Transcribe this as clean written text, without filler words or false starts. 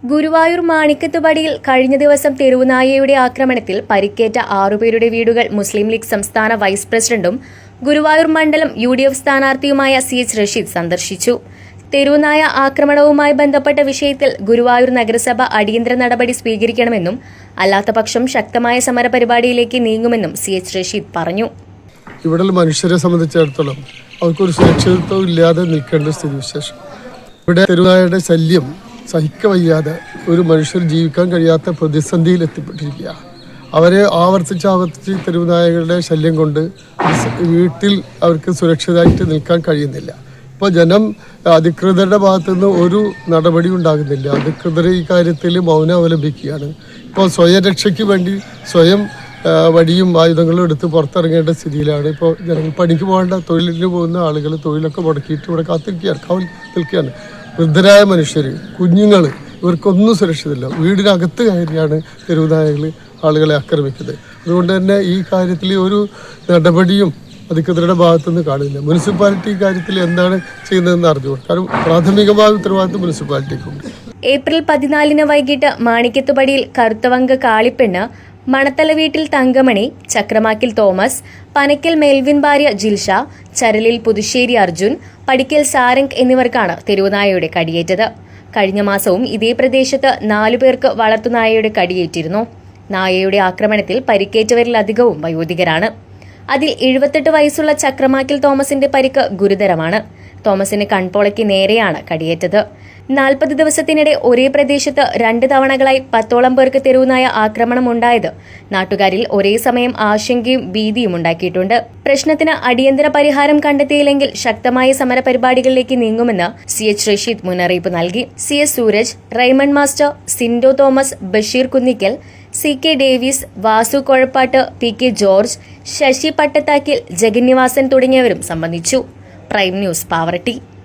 ഗുരുവായൂർ മാണിക്കത്തുപടിയിൽ കഴിഞ്ഞ ദിവസം തെരുവുനായയുടെ ആക്രമണത്തിൽ പരിക്കേറ്റ 6 പേരുടെ വീടുകൾ മുസ്ലിം ലീഗ് സംസ്ഥാന വൈസ് പ്രസിഡന്റും ഗുരുവായൂർ മണ്ഡലം UDF സ്ഥാനാർത്ഥിയുമായ CH റഷീദ് സന്ദർശിച്ചു. തെരുവുനായ ആക്രമണവുമായി ബന്ധപ്പെട്ട വിഷയത്തിൽ ഗുരുവായൂർ നഗരസഭ അടിയന്തര നടപടി സ്വീകരിക്കണമെന്നും അല്ലാത്തപക്ഷം ശക്തമായ സമരപരിപാടിയിലേക്ക് നീങ്ങുമെന്നും CH റഷീദ് പറഞ്ഞു. ഇവിടെ മനുഷ്യരെ സംബന്ധിച്ചിടത്തോളം അവർക്കൊരു സുരക്ഷിതത്വം ഇല്ലാതെ നിൽക്കേണ്ട സ്ഥിതിവിശേഷം. ഇവിടെ തെരുവുനായയുടെ ശല്യം സഹിക്കവയ്യാതെ ഒരു മനുഷ്യർ ജീവിക്കാൻ കഴിയാത്ത പ്രതിസന്ധിയിൽ എത്തിപ്പെട്ടിരിക്കുക. അവരെ ആവർത്തിച്ച് തെരുവുനായകളുടെ ശല്യം കൊണ്ട് വീട്ടിൽ അവർക്ക് സുരക്ഷിതമായിട്ട് നിൽക്കാൻ കഴിയുന്നില്ല. ഇപ്പോൾ ജനം അധികൃതരുടെ ഭാഗത്തുനിന്ന് ഒരു നടപടി ഉണ്ടാകുന്നില്ല. അധികൃതർ ഈ കാര്യത്തിൽ മൗനം അവലംബിക്കുകയാണ്. ഇപ്പോൾ സ്വയം രക്ഷയ്ക്ക് വേണ്ടി സ്വയം വടിയും ആയുധങ്ങളും എടുത്ത് പുറത്തിറങ്ങേണ്ട സ്ഥിതിയിലാണ്. ഇപ്പോൾ ജനങ്ങൾ പണിക്ക് പോകേണ്ട തൊഴിലിന് പോകുന്ന ആളുകൾ തൊഴിലൊക്കെ മുടക്കിയിട്ട് ഇവിടെ കാവൽ നിൽക്കുകയാണ്. വൃദ്ധരായ മനുഷ്യർ, കുഞ്ഞുങ്ങൾ, ഇവർക്കൊന്നും സുരക്ഷിതമില്ല. വീടിനകത്ത് കയറിയാണ് തെരുവുനായകൾ ആളുകളെ ആക്രമിക്കുന്നത്. അതുകൊണ്ട് തന്നെ ഈ കാര്യത്തിൽ ഒരു നടപടിയും അധികൃതരുടെ ഭാഗത്തുനിന്ന് കാണില്ല. മുനിസിപ്പാലിറ്റി കാര്യത്തിൽ എന്താണ് ചെയ്യുന്നതെന്ന് അറിഞ്ഞു. കാരണം പ്രാഥമികമായ ഉത്തരവാദിത്വം മുനിസിപ്പാലിറ്റിക്കുണ്ട്. ഏപ്രിൽ 14 വൈകിട്ട് മാണിക്കത്തുപടിയിൽ കറുത്തവങ്ക കാളിപ്പെണ്ണ്, മണത്തല വീട്ടിൽ തങ്കമണി, ചക്രമാക്കിൽ തോമസ്, പനക്കൽ മേൽവിൻ ഭാര്യ ജിൽഷ, ചരലിൽ പുതുശ്ശേരി അർജുൻ, പടിക്കൽ സാരംഗ് എന്നിവർക്കാണ് തെരുവുനായയുടെ കടിയേറ്റത്. കഴിഞ്ഞ മാസവും ഇതേ പ്രദേശത്ത് 4 പേർക്ക് വളർത്തുനായയുടെ കടിയേറ്റിരുന്നു. നായയുടെ ആക്രമണത്തിൽ പരിക്കേറ്റവരിലധികവും വയോധികരാണ്. അതിൽ 78 വയസ്സുള്ള ചക്രമാക്കിൽ തോമസിന്റെ പരിക്ക് ഗുരുതരമാണ്. തോമസിന് കൺപോളയ്ക്ക് നേരെയാണ് കടിയേറ്റത്. 40 ദിവസത്തിനിടെ ഒരേ പ്രദേശത്ത് 2 തവണകളായി 10ഓളം പേർക്ക് തെരുവുനായ ആക്രമണം ഉണ്ടായത് നാട്ടുകാരിൽ ഒരേ സമയം ആശങ്കയും ഭീതിയും ഉണ്ടാക്കിയിട്ടുണ്ട്. പ്രശ്നത്തിന് അടിയന്തര പരിഹാരം കണ്ടെത്തിയില്ലെങ്കിൽ ശക്തമായ സമരപരിപാടികളിലേക്ക് നീങ്ങുമെന്ന് CH റഷീദ് മുന്നറിയിപ്പ് നൽകി. CS Sooraj, Raymond master, Sindo Thomas, Basheer Kunnikkal, CK Davis, Vasu Kozhappattu, PK George, Sasi Pattathakkil, Jagannivasan തുടങ്ങിയവരും സംബന്ധിച്ചു. Prime News Pavaratti.